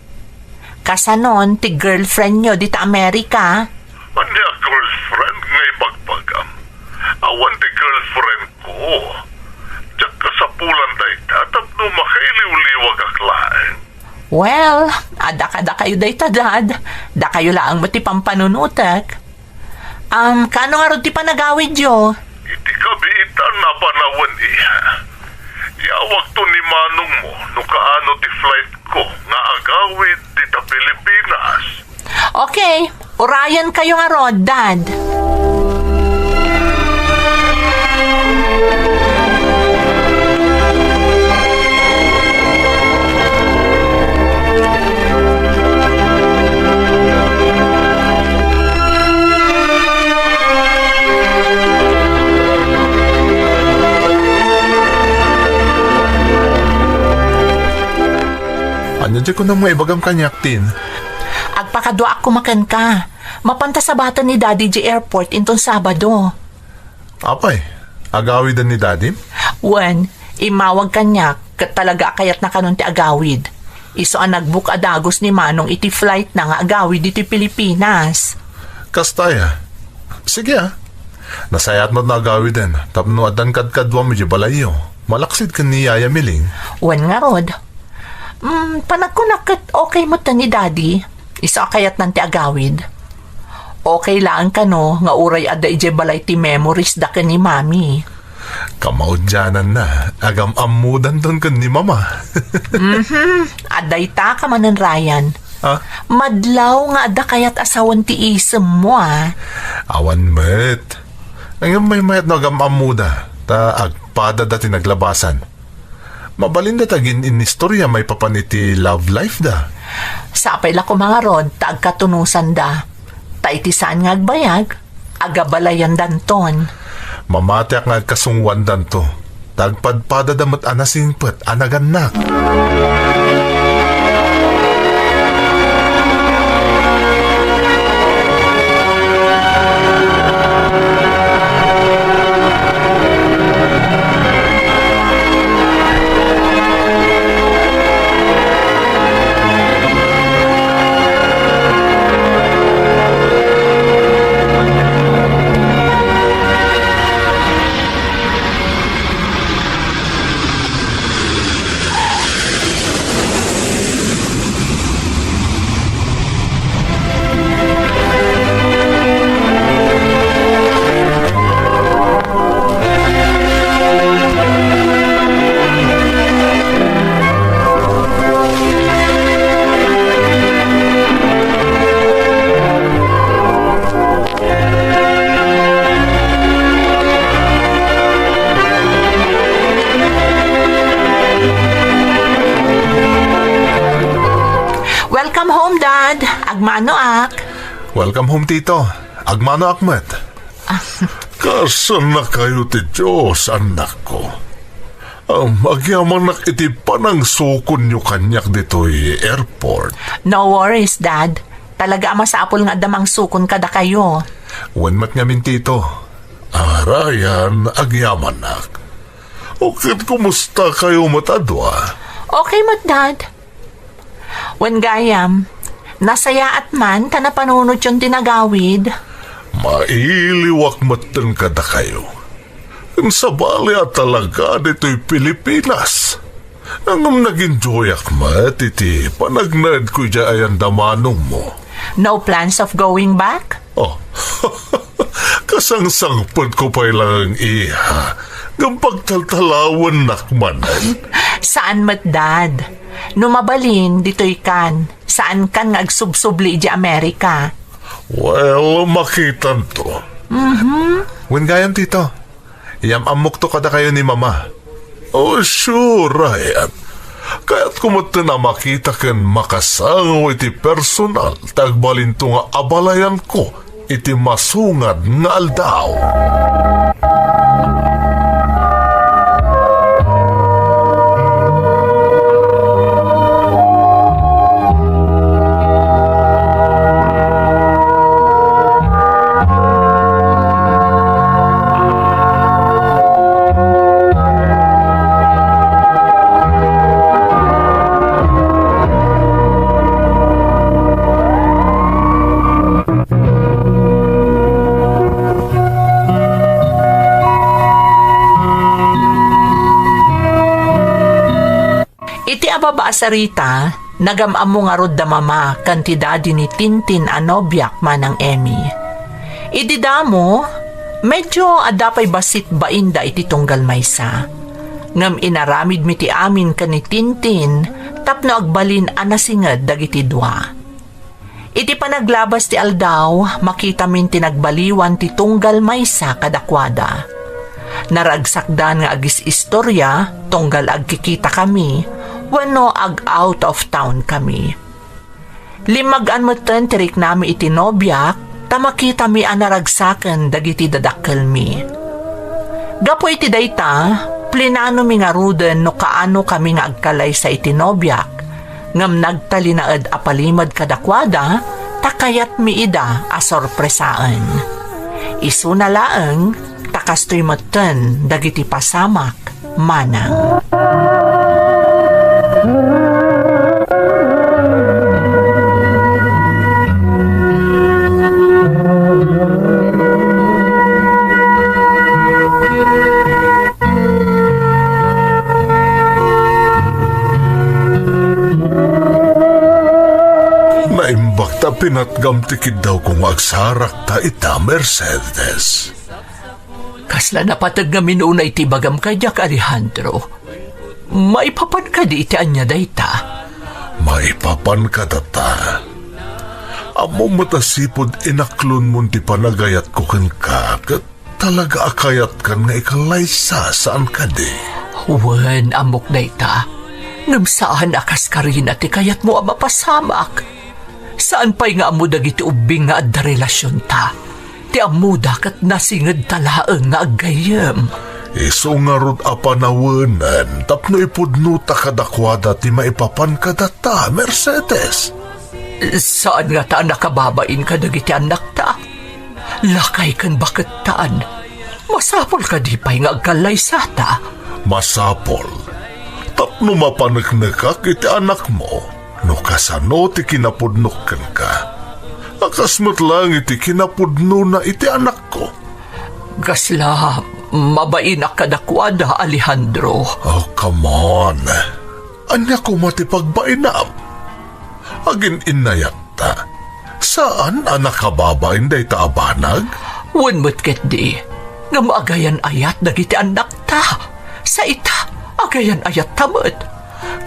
[SPEAKER 3] Kasanon, ti girlfriend nyo dita Amerika.
[SPEAKER 5] Anya girlfriend ngay pagpagam. Awan ti girlfriend ko. Diyak ka sa pulan day tatap no makailiw-liwag aklaan.
[SPEAKER 3] Well, ada kayo dayta, Dad. Da kayo laang mati pampanunutak. Kano nga ron ti panagawid yo?
[SPEAKER 5] Iti kabiitan na panawan iha. Iawag to ni manong mo no kaano ti flight ko nga agawid dita Pilipinas.
[SPEAKER 3] Okay, urayan kayo nga ron, Dad.
[SPEAKER 2] Sadya ko na mo ibagam kanyak tin.
[SPEAKER 3] Agpakadwa ako makan ka. Mapanta sa bata ni Daddy J Airport intong Sabado.
[SPEAKER 2] Apay, agawid ni Daddy?
[SPEAKER 3] Wen, imawag kanya kat talaga kayat na kanon ti agawid. Iso ang nagbook adagos ni Manong iti flight na nga agawid dito Pilipinas.
[SPEAKER 2] Kastaya. Sige Nasayat mo na agawid din. Tapno adan kadkadwa mo di balayo. Malaksid ka ni Yaya Miling.
[SPEAKER 3] Wen nga rod. Panagkunakat okay mo ta ni Daddy. Iso kayat nanti agawid. Okay lang ka no, nga uray ada ije balay ti memories da ka ni Mami.
[SPEAKER 2] Kamaudyanan na. Agam amudan doon ka ni Mama.
[SPEAKER 3] Aday ta ka manan Ryan.
[SPEAKER 2] Ha?
[SPEAKER 3] Madlaw nga ada kayat asawan ti isem mo
[SPEAKER 2] Awan met. Ngayon may mayat na agam amuda. Ta agpada dati naglabasan. Mabalin da tagin in istorya may papaniti love life da.
[SPEAKER 3] Sapay la ko mga rod, taag katunusan da. Taitisaan nga agbayag, agabalayan danton.
[SPEAKER 2] Mamatiak nga kasungwan danto. Tagpadpada damat anasingpet, anaganak.
[SPEAKER 3] Welcome home, Dad. Agmano ak.
[SPEAKER 2] Welcome home, Tito. Agmano akmet.
[SPEAKER 5] Kasan na kayo ti Diyos, anak ko. Agyaman nak iti panang sukon nyo kanyak dito'y airport.
[SPEAKER 3] No worries, Dad. Talaga masapol nga damang sukon kada kayo.
[SPEAKER 2] Wanmat ngamin, Tito.
[SPEAKER 5] Ryan, agyaman nak. Okay, kumusta kayo matadwa?
[SPEAKER 3] Okay mo, Dad. When gayam, nasaya at man ta napanunod yung tinagawid.
[SPEAKER 5] Mailiwak matan kada kayo. Sa bali at talaga dito'y Pilipinas. Ang nag-enjoy akmat iti panagnad ko dya ayan damanong mo.
[SPEAKER 3] No plans of going back?
[SPEAKER 5] Oh, kasangsangpad ko pa ilang iha. Gampagtaltalawan nakmanan.
[SPEAKER 3] Saan mat, Dad? Numabalin, dito'y kan. Saan kan nga agsubsubli di Amerika?
[SPEAKER 5] Well, makitan to.
[SPEAKER 2] When gayam, Tito. Iyam amok to kada kayo ni Mama.
[SPEAKER 5] Oh, sure, Ryan. Kaya't kumata na makita ken makasango iti personal, tagbalin to nga abalayan ko, iti masungad nga aldaw.
[SPEAKER 3] Iti ababa sa Rita, nagamam mo nga rod da Mama kantidadi ni Tintin anobyak manang Emmy. Idi damo, medyo adapay basit bainda iti tunggal maysa. Ngam inaramid mi ti amin ka ni Tintin, tapno agbalin anasingad dagiti dua. Iti panaglabas ti aldaw, makita min tinagbaliwan ti tunggal maysa kadakwada. Naragsakdan nga agis istorya, tunggal agkikita kami, wano ag out of town kami. Limagan mo ten tirik nami iti nobyak, tamakita mi anaragsaken dagiti dadakkel mi. Gapo iti dayta, plinano mi nga ruden no kaano kami nga agkalay sa iti nobyak, ngam nagtalinaad apalimad kadakwada, takayat miida a sorpresaan. Isu na laeng, takastoy matan dagiti pasamak manang.
[SPEAKER 5] Naimbak ta pinatgam tikid daw kung agsarak ta ita Mercedes.
[SPEAKER 4] Kasla napatag nga minunay ti bagam kajak Alejandro. Maipapan ka di iti anya dayta.
[SPEAKER 5] Maipapan ka data. Amo matasipod inaklon mo ti panagayat ko kan ka, kat talaga akayat kan nga ikalaysa saan ka di.
[SPEAKER 4] Wen amok dayta. Ngamsaan akas ka rin at ikayat mo ang mapasamak. Saan pa'y nga amo dagiti ubing nga adda relasyon ta? Ti amuda kat nasingad talaang nga agayam.
[SPEAKER 5] Iso nga rod apanawanan, tapno ipudno ta kadakwada ti maipapan ka data, Mercedes.
[SPEAKER 4] Saan nga ta nakababain ka dagiti anak ta? Lakay kan bakit taan? Masapol ka di pa'y nga agkalaysa ta?
[SPEAKER 5] Masapol. Tapno mapanagnagak iti anak mo, no kasano ti kinapudnokan ka. Akasmat lang iti kinapudno na iti anak ko.
[SPEAKER 4] Gasla, mabain ak kadakwada, Alejandro.
[SPEAKER 5] Oh, come on. Anya ko matipagbainam. Agin inayat ta. Saan anak kababain day ta abanag?
[SPEAKER 4] Wenmet ket di, nga maagayan ayat dagiti anak ta. Sa ita, agayan ayat tamat.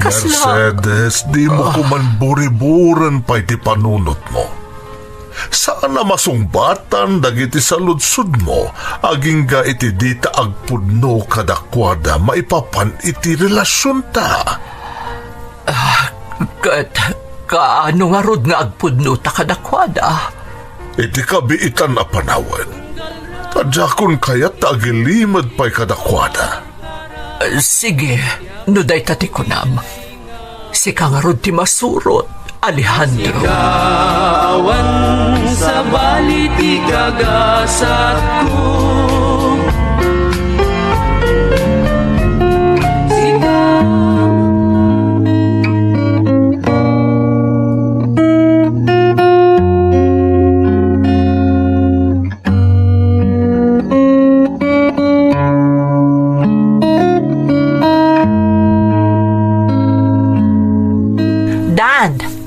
[SPEAKER 5] Mercedes, di mo kuman buri-buran pa iti panunot mo. Saan na masungbatan dagiti saludsud mo, aging ga iti dita agpudno kadakwada maipapan iti relasyon ta.
[SPEAKER 4] Kaano nga rod nga agpudno ta kadakwada?
[SPEAKER 5] Iti kabiitan na panawan. Tadjakon kayat ta agilimad pa'y kadakwada.
[SPEAKER 4] Sige, no day tatikunam. Si kang rod ti masurot, Alejandro.
[SPEAKER 7] Kawan sa baliti kagasat ko.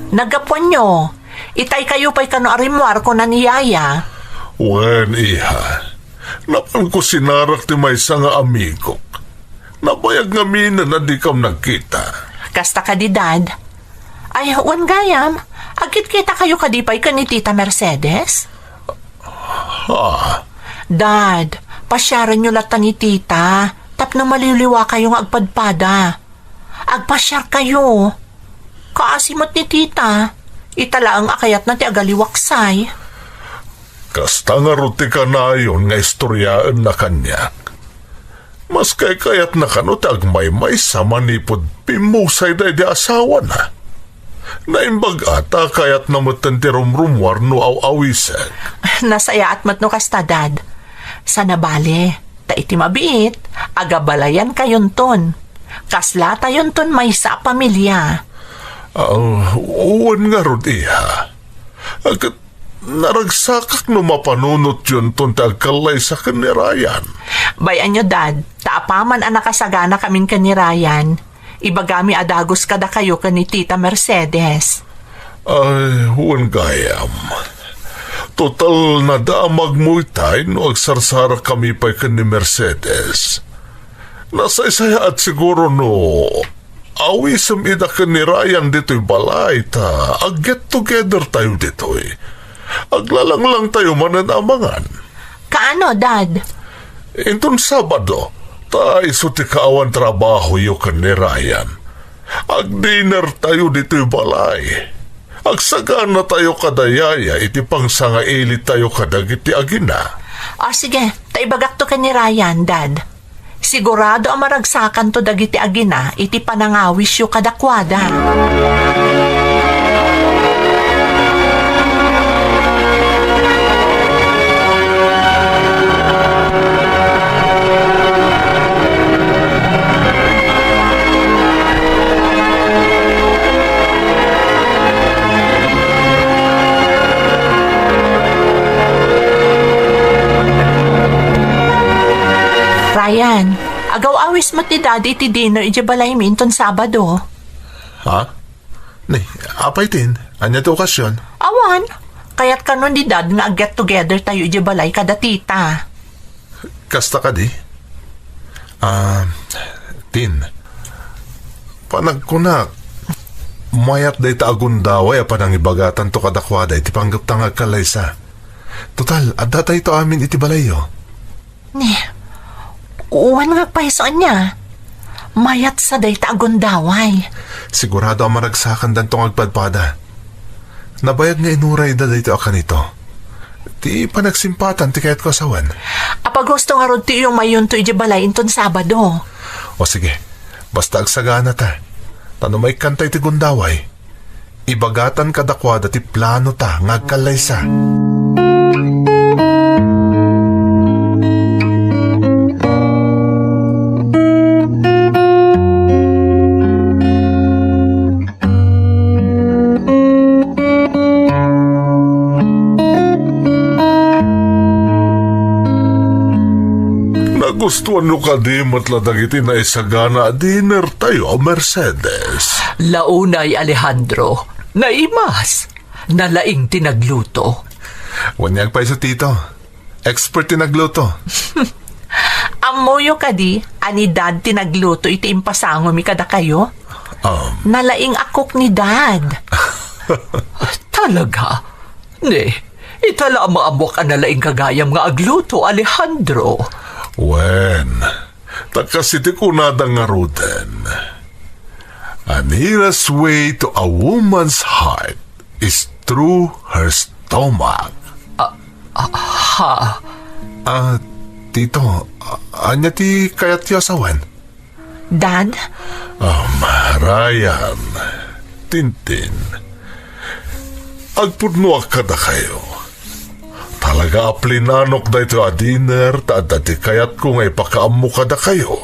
[SPEAKER 3] Nagapuan nyo. Itay kayo pa'y kano arimwar ko na niyaya.
[SPEAKER 5] Wen, iha. Napan ko sinarak ti may nga amigo. Nabayag nga mina na di kam nagkita.
[SPEAKER 3] Kasta ka di, Dad. Ay, wan gayam. Agit kita kayo kadipay ka ni Tita Mercedes?
[SPEAKER 5] Ha?
[SPEAKER 3] Dad, pasyaran nyo lata ni Tita. Tapno maliliwa kayong agpadpada. Agpasyar kayo. Kaasimot ni Tita. Itala ang akayat na ti agaliwaksay.
[SPEAKER 5] Kasta nga ruti ka na yun nga istoryaan na kanyak. Mas kayat na kanot agmay-may sa manipod pimusay day di asawa na. Naimbag ata kayat na matantirumrumwar no aw-awisag.
[SPEAKER 3] Nasaya at matno kasta, Dad. Sana bale, ta iti mabiit, agabalayan kayon ton. Kasla tayon ton may sa pamilya.
[SPEAKER 5] Uwan nga rod iha. Agad naragsakak no mapanunot yun ton tagkalay sa kanirayan.
[SPEAKER 3] Bayan nyo, Dad, taapaman ang nakasagana kaming kanirayan. Ibagami adagos kada kayo ka ni Tita Mercedes.
[SPEAKER 5] Ay, uwan gayam. Total na daamag mo itay no agsarsara kami pa'y ka ni Mercedes. Nasaysaya at siguro no awisam ida ka ni Ryan dito'y balay ta. Ag-get together tayo dito'y. Aglalang lang tayo mananamangan.
[SPEAKER 3] Kaano, Dad?
[SPEAKER 5] Intong Sabado, ta iso ti kaawan trabaho yu ka ni Ryan. Ag-dinner tayo dito'y balay. Agsagana tayo kadayaya, iti pang sangaili tayo kadagiti agina.
[SPEAKER 3] Sige, taibagak to ka ni Ryan, Dad. Sigurado ang maragsakan to dagiti agina iti panangawis yu kadakwada. Ryan, agaw awis mo ti daddy iti dinner iti balay minton Sabado.
[SPEAKER 2] Ha? Ni, apay tin? Anya to okasyon?
[SPEAKER 3] Awan, kaya't kanon di dad nga get together tayo iti balay kada tita.
[SPEAKER 2] Kasta ka di? Tin. Panagkunak. Mayat day ta agundaway apan ang ibagatan to kadakwada iti panggap tangag kalaysa. Total, adda tayo to amin iti balayo.
[SPEAKER 3] Ni, uwan nga paisoan niya. Mayat sa day ta agundaway.
[SPEAKER 2] Sigurado ang maragsakan dan tong agpadpada. Nabayag nga inuray da dito akan ito. Ti panagsimpatan ti kayat ko asawan.
[SPEAKER 3] Apag gusto nga rod ti yung mayon to iti balay inton Sabado.
[SPEAKER 2] O sige, basta agsagana ta. Tano may kantay ti gundaway. Ibagatan kadakwada ti plano ta ngagkalaysa.
[SPEAKER 5] Nagustuhan nyo ka di matladag iti na isagana dinner tayo, Mercedes.
[SPEAKER 4] Launay Alejandro, naimas, nalaing tinagluto.
[SPEAKER 2] Wanyag pa iso tito. Expert tinagluto.
[SPEAKER 3] Amoyo ka di, ani dad tinagluto iti impasango mi kada kayo. Nalaing akok ni dad.
[SPEAKER 4] Talaga? Ne, itala maamok ang nalaing kagayam nga agluto, Alejandro.
[SPEAKER 5] Wen, takasiti kunada nga ruden. A nearest way to a woman's heart is through her stomach.
[SPEAKER 2] Tito, anya ti kayat ti asawan?
[SPEAKER 3] Dad?
[SPEAKER 5] Ryan, Tintin, agpudno kada kayo. Talaga aplinanok da ito a dinner, dati kayat ko nga ipakaammo kada kayo.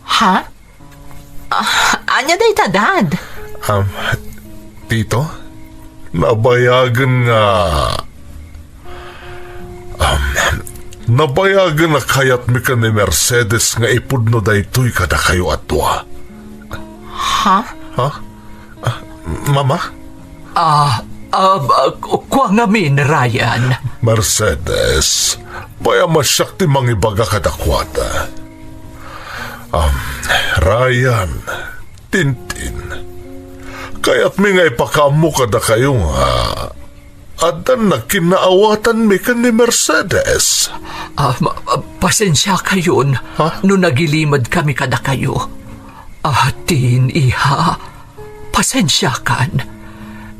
[SPEAKER 3] Ha? Anya day ta, Dad?
[SPEAKER 2] Tito?
[SPEAKER 5] Nabayagan nga... nabayagan na kayat mi ka ni Mercedes nga ipudno da ito'y kada kayo atwa.
[SPEAKER 3] Ha?
[SPEAKER 2] Ha? Mama?
[SPEAKER 4] Kwa ngamin, Ryan.
[SPEAKER 5] Mercedes, baya masyak ti mangibaga kadakwata. Ryan, Tintin, kaya't mi nga ipakamu kada kayo nga adan na kinaawatan mi ka ni Mercedes.
[SPEAKER 4] Pasensya kayon, no nagilimad kami kada kayo. Tin, iha, pasensya kan.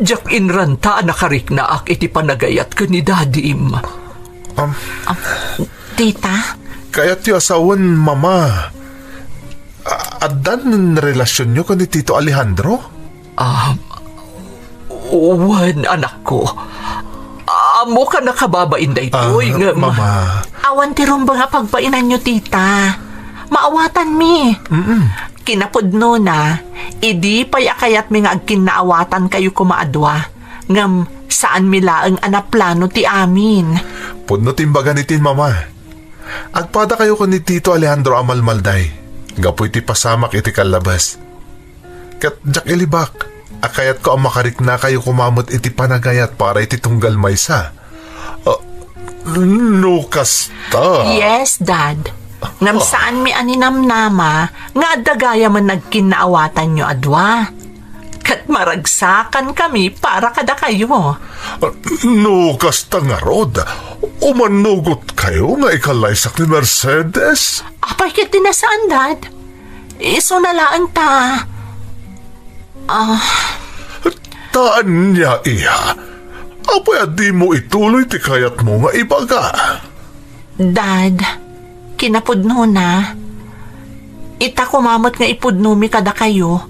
[SPEAKER 4] Jak inranta nakariknaak iti panagayat ka ni Dadim.
[SPEAKER 3] Tita?
[SPEAKER 2] Kaya't ti asawan, Mama. Adan relasyon nyo ka ni Tito Alejandro?
[SPEAKER 4] Uwan, anak ko. Amo ka nakababain da ito.
[SPEAKER 2] Mama.
[SPEAKER 3] Awan ti rumba nga pagpainan nyo, tita. Maawatan mi. Kinapudno na, idi pay akayat mi nga agkinaawatan kayo kumaadwa. Ngam saan milaang anaplano ti amin.
[SPEAKER 2] Pudno timbaga ni tin, Mama. Agpada kayo ko ni Tito Alejandro amalmalday. Gapoy ti pasamak iti kalabas. Kat jak ilibak. Akayat ko ang makarik na kayo kumamot iti panagayat para iti tunggal maysa.
[SPEAKER 5] No kasta.
[SPEAKER 3] Yes, Dad. Ngam saan mi aninamnama nga adagaya man nagkinaawatan nyo adwa. Kat maragsakan kami para kada kayo.
[SPEAKER 5] No kasta nga rod. Umanugot kayo nga ikalaysak ni Mercedes.
[SPEAKER 3] Apay kit dinasaan, Dad? Iso nalaan ta.
[SPEAKER 5] Taan niya, iha. Apay di mo ituloy ti kayat mo nga ibaga.
[SPEAKER 3] Dad, kinapudno na. Ita kumamot nga ipudnumi kada kayo.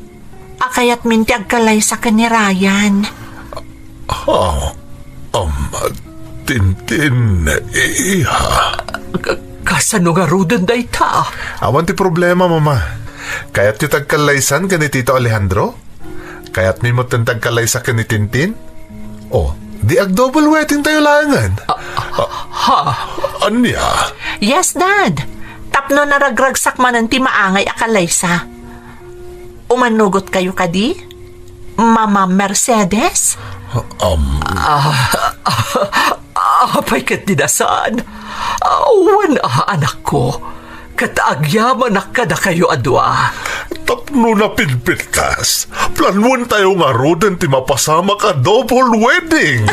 [SPEAKER 3] Akayat minti agkalay sa kanirayan.
[SPEAKER 5] Tintin, iha.
[SPEAKER 4] Kasano nga rudan day ta?
[SPEAKER 2] Awan ti problema, mama. Kaya't yung tagkalaysan ka ni Tito Alejandro? Kaya't may mo tagkalaysa ka ni Tintin? Oh, di ag double wedding tayo langan.
[SPEAKER 5] Anya?
[SPEAKER 3] Yes, Dad. Tapno na ragragsak man ti maangay akalaysa. Umanugot kayo kadi? Mama Mercedes?
[SPEAKER 4] Apay kat dinasaan. Awan anak ko. Kataagyaman na kada kayo adwa.
[SPEAKER 5] Tapno na pinpitas. Planuan tayo nga roden ti mapasama ka double wedding.